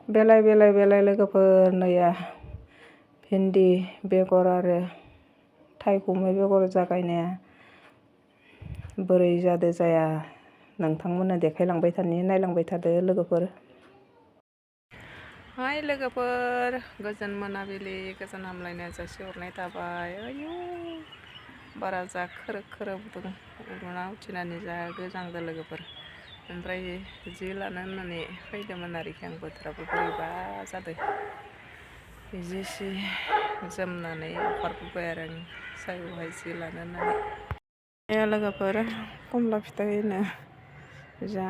बेलाय लोगोफोर नैया भिन्दि बेगर आरो थाइखुमै बेगर जागायनाया बोरै जादो जाया नोंथांमोननो देखायलांबाय थानि नायलांबाय थादो लोगोफोर। हाय लोगोफोर, गोजोन मोनाबिलि गोजोन हामलायनाय जासिहरनाय थाबाय। आयु बारा जा खोरो उन्दुना उथिनानै जा गोजांदो लोगोफोर। ओमफ्राय जि लानो होननानै फैदोंमोन आरोखि आं, बोथोराबो बोरैबा जादों। जि सि जोमनानै ओंखारबोबाय आरो आं सायावहाय जि लानो होननानै। लोगोफोर कमला फिथाइनो जा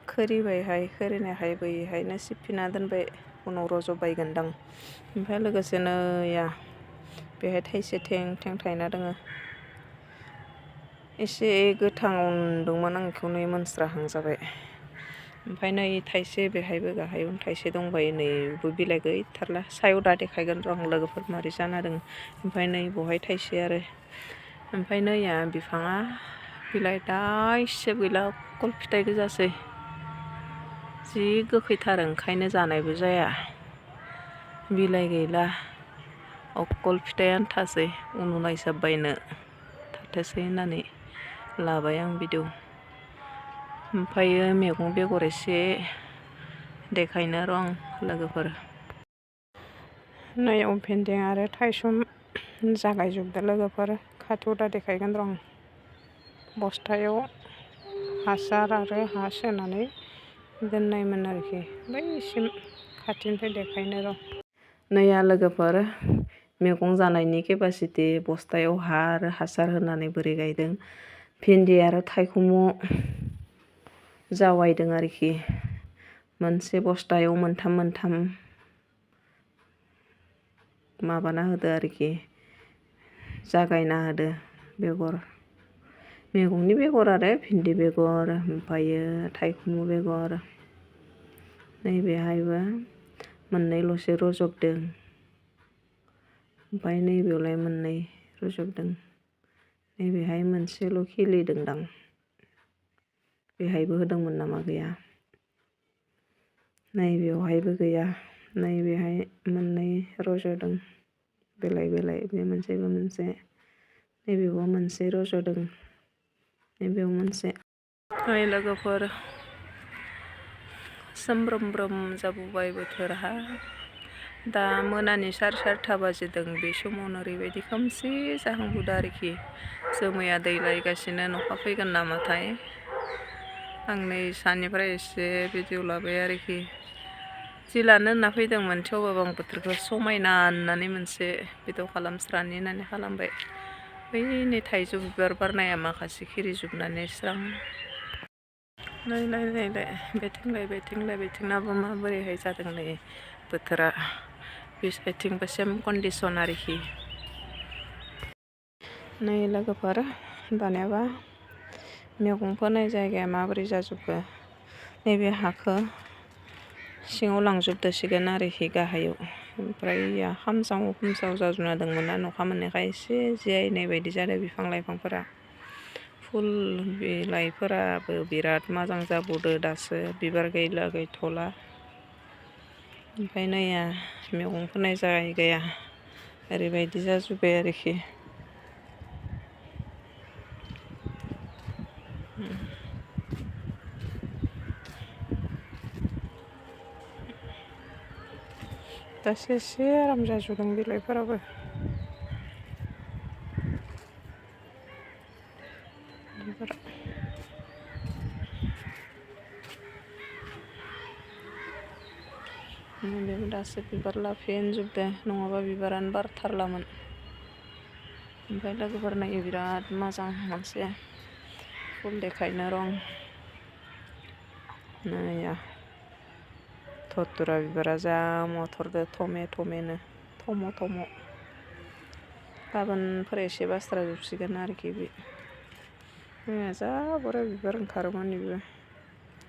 खोरिनायहाय बैहायनो सिबफिना दोनबाय, उनाव रज'बायगोनदां। ओमफ्राय लोगोसेनो बेहाय थाइसे थें थायना दोङो। एसे गोथाङाव नुदोंमोन आं बेखौ, नै मोनस्राहां जाबाय। ओमफ्राय नै थाइसे बेहायबो गाहाय थाइसे दंबायो, नैबो बिलाइ गैथारला। सायाव दा देखायगोन र' आं लोगोफोर मारै जाना दङ। ओमफ्राय नै बहाय थाइसे आरो। ओमफ्राय नैया बिफाङा बिलाइ दाइसेबो गैला, अकल फिथाइ गोजासै। जि गोखैथार, ओंखायनो जानायबो जाया। बिलाइ गैला, अकल फिथाइ आन्थासै। उन्दुनायसाबबायनो थाथोंसै होननानै लाबाय आं बिदियाव। ओमफ्रायो मैगं बेगर एसे देखायनो र' आं लोगोफोर। नै भिन्दि आरो थाइसुम जागायजोबदो लोगोफोर। खाथियाव दा देखायगोन र' आं। बस्थायाव हासार आरो हा सोनानै दोननायमोन आरोखि, बैसिम खाथिनिफ्राय देखायनो र'। नैया लोगोफोर, मैगं जानायनि केपासिटि बस्थायाव हा आरो हासार होनानै बोरै गायदों। भिन्दि आरो थाइखुम जावायदों आरोखि। मोनसे बस्थायाव मोनथाम माबाना होदो आरोखि, जागायना होदो बेगर। मैगंनि बेगर आरो भिन्दि बेगर, ओमफ्रायो थाइखुम बेगर। नैबेहायबो मोननैल'सो रज'दों। ओमफ्राय नैबेयावलाय मोननै रज'दों। नैबेहाय मोनसेल' खिलिदोंदां। बेहायबो होदोंमोन नामा, गैया। नैबेयावहायबो गैया। नैबेहाय मोननै रज'दों बेलाय, बे मोनसे बे मोनसे। नैबेयावबो मोनसे रज'दों, नैबेयाव मोनसे। ओइ लोगोफोर, सोमब्रोम जाबोबाय बोथोरा। दा मोनानि 4:30 बाजिदों। बे समावनो ओरैबायदि खोमसि जाहांबोदों आरोखि। जोमैया दै लायगासिनो, अखा फैगोन नामाथाय। आं नै सानिफ्राय एसे भिडिअ लाबाय आरोखि। जि लानो होनना फैदोंमोन, थेवबाबो आं बोथोरखौ समायना होननानै मोनसे भिडिअ खालामस्रानि होननानै खालामबाय। बै नै थाइजौ बिबार बारनाया माखासे खिरिजोबनानै स्रां। नायलाय बेथिंनाबो माबोरैहाय जादों नै बोथोरा। बे साइडथिंबो सेम कन्डिसन आरोखि। नै लोगोफोर, दानियाबा मैगं फोनाय जायगाया माबोरै जाजोबखो। नैबे हाखौ सिङाव लांजोबदोसिगोन आरोखि, गाहायाव। ओमफ्राय खामसाव जाजोबना दंमोन ना, अखा मोननायखाय एसे जियायनाय बायदि जादों बिफां लाइफांफोरा। फुल बिलाइफोराबो बिराद मोजां जाबोदो दासो, बिबार गैथ'ला। ओमफ्राय नैया मैगं फोनाय जायगाया ओरैबायदि जाजोब्बाय आरोखि। दासो एसे आराम जाजोबदों बिलाइफोराबो। बेबो दासो बिबार लाफिनजोबदों, नङाबा बिबारानो बारथारलामोन। ओमफ्राय लोगोफोर नायो, बिराद मोजां मोनसे फुल देखायनो र'। नाया धतुरा बिबारा जा मथरदो थम'। गाबोनफोर एसे बास्रा जोबसिगोन आरोखि बे। जा बरिया बिबार ओंखारोमोन बेबो,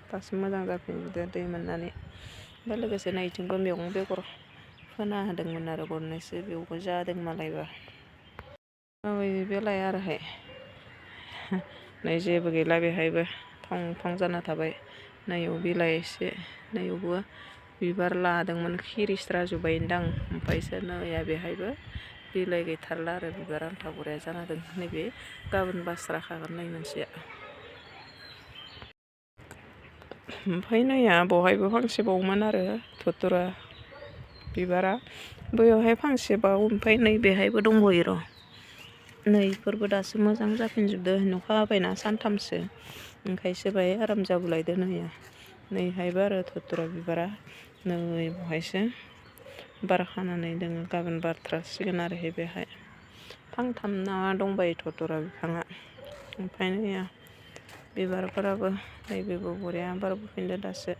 दासो मोजां जाफिनजोबदो दै मोननानै। ओमफ्राय लोगोसे नैथिंबो मैगं बेगर फोना होदोंमोन आरो गरनैसो, बेयावबो जादों मालायबा। बेलाय आरोहाय नै जेबो गैला, बेहायबो थं जाना थाबाय। नैयाव बिलाइ एसे, नैयावबो बिबार लादोंमोन खिरिस्राजोब्बायदां ओमफ्रायसो नै बेहायबो बिलाइ गैथारला आरो बिबार आन्था बरिया जाना दं नैबे गाबोन बास्राखागोन नै मोनसेया। ओमफ्राय नैया बहायबो फांसे बावमोन आरो धतुरा बिबारा बैयावहाय फांसेबाव ओमफ्राय नै बेहायबो दंबावो र' नैफोरबो दासो मोजां जाफिनजोबदो अखा हाबायना सानथामसो ओंखायसो बाय आराम जाबोलायदो नैया नैहायबो आरो धतुरा बिबारा नै बहायसो बारखानानै दोङो गाबोन बारथ्रासिगोन आरो बेहाय फांथाम ना दंबायो धतुरा बिफाङा। ओमफ्राय नैया बिबारफोराबो नैबेबो बरिया बारबोफिनदो दासो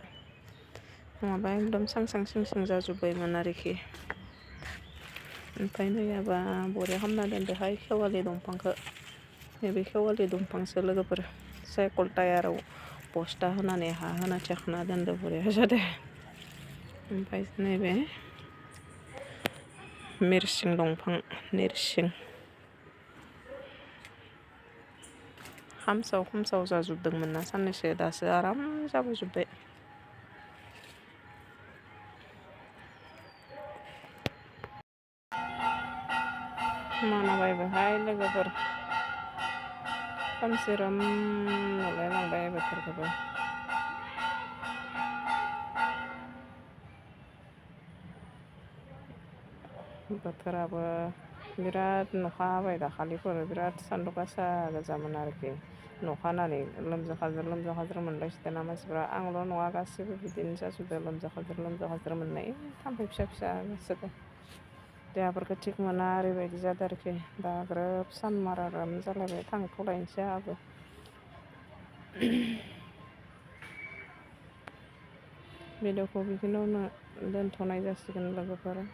नङाबा एकदम सांसां सिं जाजोब्बायमोन आरोखि। ओमफ्राय नैयाबा बरिया खालामना दोनदोहाय खेवालि दंफांखौ नैबे खेवालि दंफांसो लोगोफोर साइकेल टायाराव बस्था होनानै हा होना थेखना दोनदो बरिया जादों। ओमफ्राय नैबे नोरसिं दंफां नोरसिं खामसाव जाजोबदोंमोन ना साननैसो दासो आराम जाबोजोब्बाय। मानाबायबोहाय लोगोफोर खोमसिरोम नुलायलांबाय बोथोरखौबो। बोथोराबो बिराद अखा हाबाय दाखालिफोर बिराद सान्दुं गोसा गोजामोन आरोखि अखा हानानै लोमजा मोनलायसोदोंना मानसिफ्रा आंल' नङा गासैबो बिदिनो जाजोबदों लोमजा मोननाय थाम्फै फिसा जासोदों देहाफोरखौ थिग मोना ओरैबायदि जादों आरोखि दा ग्रोब सान माराराम जालायबाय थांथ'लायनोसै आंहाबो। भिडिअखौ बिखिनियावनो दोनथ'नाय जासिगोन लोगोफोर।